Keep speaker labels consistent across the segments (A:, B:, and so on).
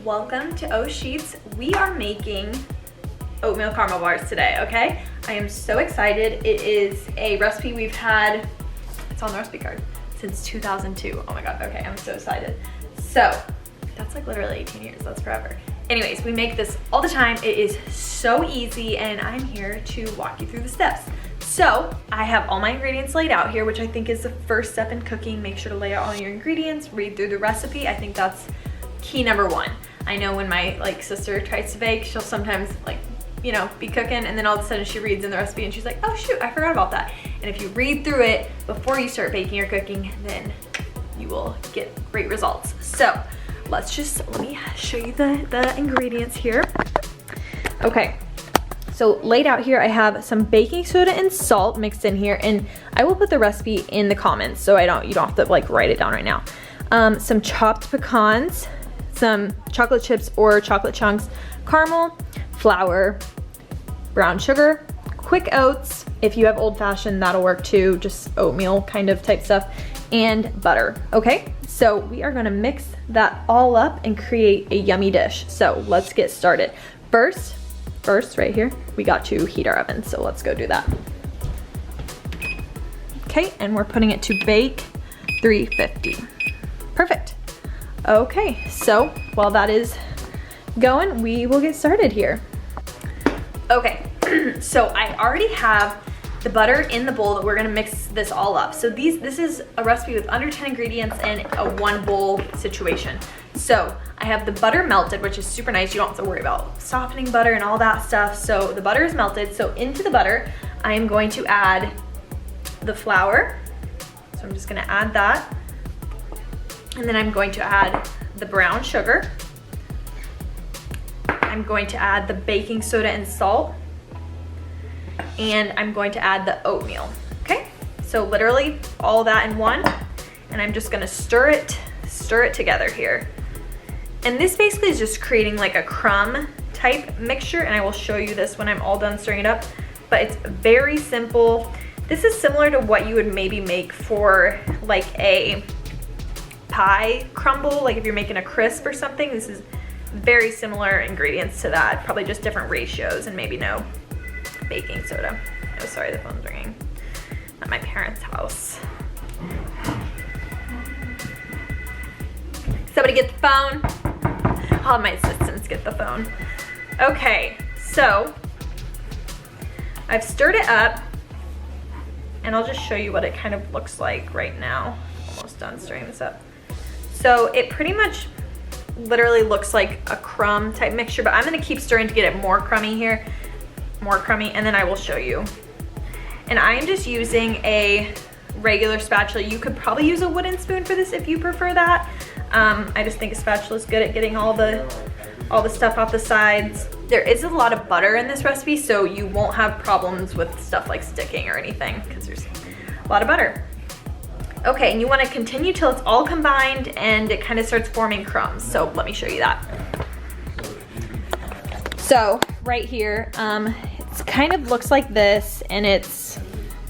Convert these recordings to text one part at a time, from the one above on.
A: welcome to O Sheets. We are making oatmeal caramel bars today, okay? I am so excited. It is a recipe we've had, it's on the recipe card, since 2002. Oh my God, okay, I'm so excited. So, that's like literally 18 years, that's forever. Anyways, we make this all the time. It is so easy and I'm here to walk you through the steps. So, I have all my ingredients laid out here, which I think is the first step in cooking. Make sure to lay out all your ingredients, read through the recipe. I think that's key number one. I know when my sister tries to bake, she'll sometimes be cooking and then all of a sudden she reads in the recipe and she's like, oh shoot, I forgot about that. And if you read through it before you start baking or cooking, then you will get great results. So let me show you the ingredients here. Okay, so laid out here, I have some baking soda and salt mixed in here, and I will put the recipe in the comments so you don't have to write it down right now. Some chopped pecans, some chocolate chips or chocolate chunks, caramel, flour, brown sugar, quick oats. If you have old fashioned, that'll work too, just oatmeal kind of type stuff, and butter, okay? So we are gonna mix that all up and create a yummy dish. So let's get started. First right here, we got to heat our oven, so let's go do that. Okay, and we're putting it to bake 350. Perfect. Okay, so while that is going, we will get started here. Okay, so I already have the butter in the bowl that we're gonna mix this all up. So this is a recipe with under 10 ingredients and a 1 bowl situation. So I have the butter melted, which is super nice. You don't have to worry about softening butter and all that stuff. So the butter is melted. So into the butter, I am going to add the flour. So I'm just gonna add that. And then I'm going to add the brown sugar. I'm going to add the baking soda and salt. And I'm going to add the oatmeal, okay? So literally all that in one, and I'm just gonna stir it together here. And this basically is just creating like a crumb type mixture, and I will show you this when I'm all done stirring it up, but it's very simple. This is similar to what you would maybe make for like a pie crumble, like if you're making a crisp or something. This is very similar ingredients to that, probably just different ratios and maybe no baking soda. Oh, sorry, the phone's ringing. At my parents' house. Somebody get the phone. All my assistants get the phone. Okay, so I've stirred it up, and I'll just show you what it kind of looks like right now. Almost done stirring this up. So it pretty much literally looks like a crumb type mixture, but I'm gonna keep stirring to get it more crummy here. More crummy, and then I will show you. And I'm just using a regular spatula. You could probably use a wooden spoon for this if you prefer that. I just think a spatula is good at getting all the stuff off the sides. There is a lot of butter in this recipe, so you won't have problems with stuff like sticking or anything because there's a lot of butter. Okay, and you want to continue till it's all combined and it kind of starts forming crumbs. So let me show you that. So right here, it kind of looks like this, and it's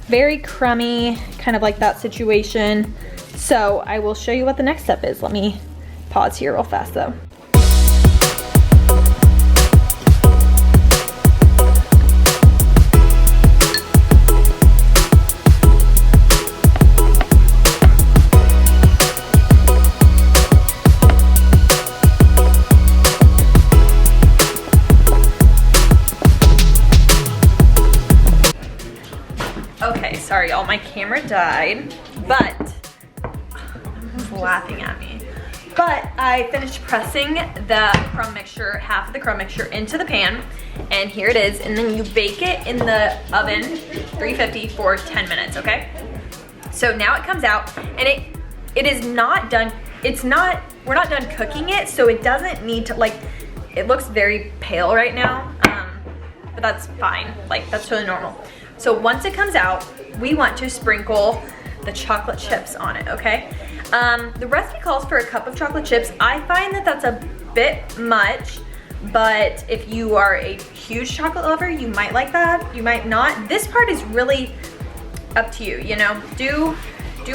A: very crummy, kind of like that situation. So I will show you what the next step is. Let me pause here real fast though. Okay, sorry y'all, my camera died, but everyone's laughing at me. But I finished pressing the crumb mixture, half of the crumb mixture into the pan, and here it is. And then you bake it in the oven, 350 for 10 minutes, okay? So now it comes out, and it is not done, we're not done cooking it, so it doesn't need to, it looks very pale right now, but that's fine, that's totally normal. So once it comes out, we want to sprinkle the chocolate chips on it, okay? The recipe calls for a cup of chocolate chips. I find that that's a bit much, but if you are a huge chocolate lover, you might like that, you might not. This part is really up to you, you know? Do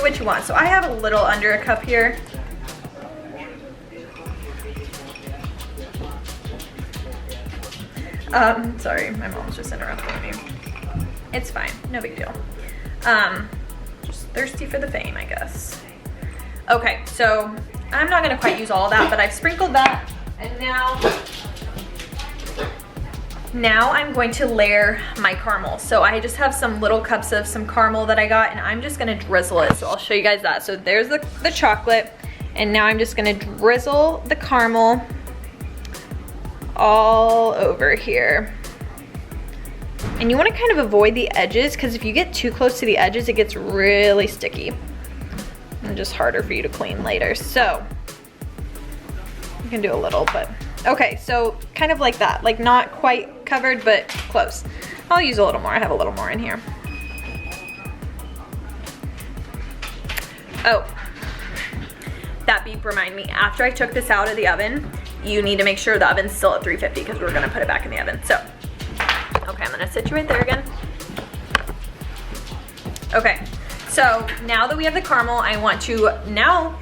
A: what you want. So I have a little under a cup here. Sorry, my mom's just interrupting me. It's fine, no big deal. Just thirsty for the fame, I guess. Okay, so I'm not gonna quite use all of that, but I've sprinkled that, and now I'm going to layer my caramel. So I just have some little cups of some caramel that I got, and I'm just gonna drizzle it. So I'll show you guys that. So there's the chocolate, and now I'm just gonna drizzle the caramel all over here. And you wanna kind of avoid the edges, because if you get too close to the edges, it gets really sticky and just harder for you to clean later. So you can do a little, but okay, so kind of like that, like not quite covered, but close. I'll use a little more. I have a little more in here. Oh, that beep reminded me, after I took this out of the oven, you need to make sure the oven's still at 350 because we're gonna put it back in the oven. So, okay, I'm gonna sit you right there again. Okay, so now that we have the caramel, I want to now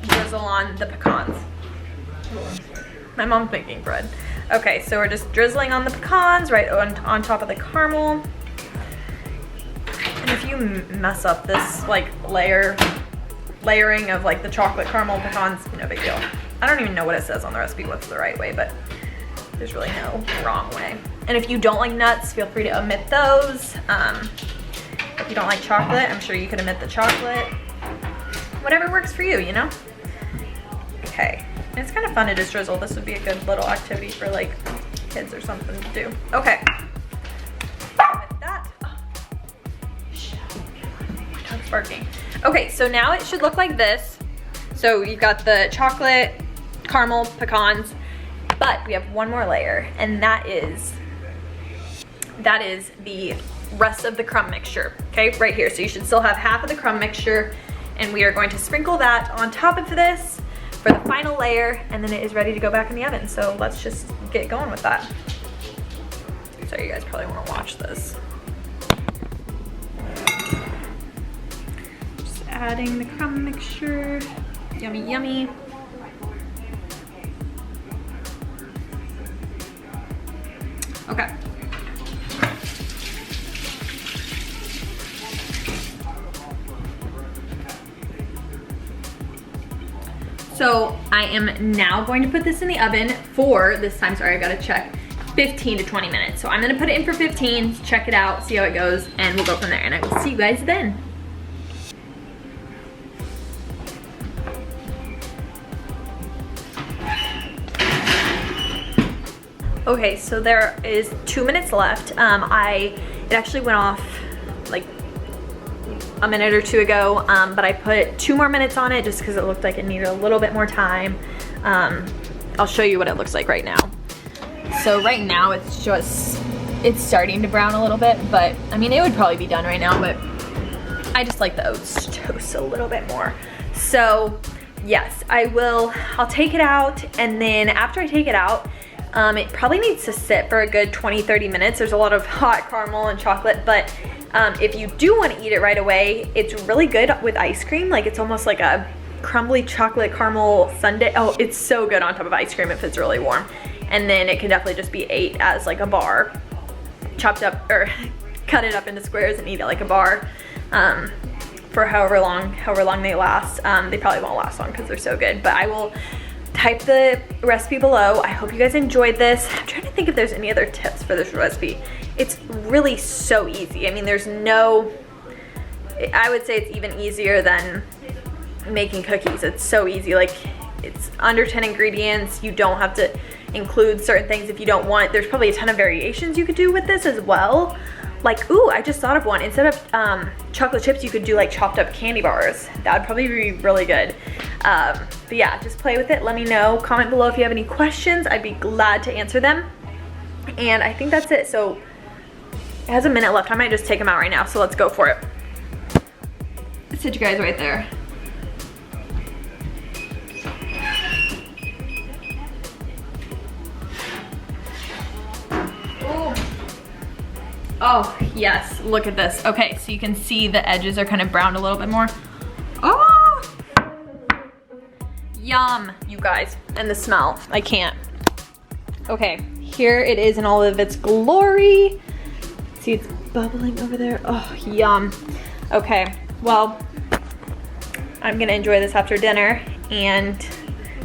A: drizzle on the pecans. My mom's making bread. Okay, so we're just drizzling on the pecans right on top of the caramel. And if you mess up this like layering of like the chocolate caramel pecans, no big deal. I don't even know what it says on the recipe, what's the right way, but there's really no wrong way. And if you don't like nuts, feel free to omit those. If you don't like chocolate, I'm sure you could omit the chocolate. Whatever works for you, you know? Okay. And it's kind of fun to just drizzle. This would be a good little activity for like kids or something to do. Okay. With that. Oh. My dog's barking. Okay, so now it should look like this. So you've got the chocolate, caramel, pecans, but we have one more layer, and that is the rest of the crumb mixture, okay, right here. So you should still have half of the crumb mixture, and we are going to sprinkle that on top of this for the final layer, and then it is ready to go back in the oven. So let's just get going with that. So you guys probably want to watch this. Just adding the crumb mixture. Yummy, yummy. Okay. So I am now going to put this in the oven for, this time, sorry, I gotta check, 15 to 20 minutes. So I'm gonna put it in for 15, check it out, see how it goes, and we'll go from there. And I will see you guys then. Okay, so there is 2 minutes left. It actually went off like a minute or two ago, but I put 2 more minutes on it just because it looked like it needed a little bit more time. I'll show you what it looks like right now. So right now it's starting to brown a little bit, but I mean, it would probably be done right now, but I just like the oats toast a little bit more. So yes, I'll take it out, and then after I take it out, it probably needs to sit for a good 20-30 minutes. There's a lot of hot caramel and chocolate, but if you do want to eat it right away, it's really good with ice cream. Like, it's almost like a crumbly chocolate caramel sundae. Oh, it's so good on top of ice cream if it's really warm. And then it can definitely just be ate as like a bar, chopped up, or cut it up into squares and eat it like a bar for however long they last. They probably won't last long because they're so good, but I will type the recipe below. I hope you guys enjoyed this. I'm trying to think if there's any other tips for this recipe. It's really so easy. I mean, I would say it's even easier than making cookies. It's so easy. Like, it's under 10 ingredients. You don't have to include certain things if you don't want. There's probably a ton of variations you could do with this as well. Like, ooh, I just thought of one. Instead of chocolate chips, you could do like chopped up candy bars. That would probably be really good. But yeah, just play with it. Let me know. Comment below if you have any questions. I'd be glad to answer them. And I think that's it. So it has a minute left. I might just take them out right now. So let's go for it. Sit you guys right there. Oh, yes, look at this. Okay, so you can see the edges are kind of browned a little bit more. Oh! Yum, you guys. And the smell, I can't. Okay, here it is in all of its glory. See, it's bubbling over there. Oh, yum. Okay, well, I'm gonna enjoy this after dinner, and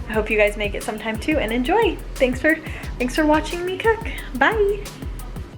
A: I hope you guys make it sometime too and enjoy. Thanks for watching me cook. Bye.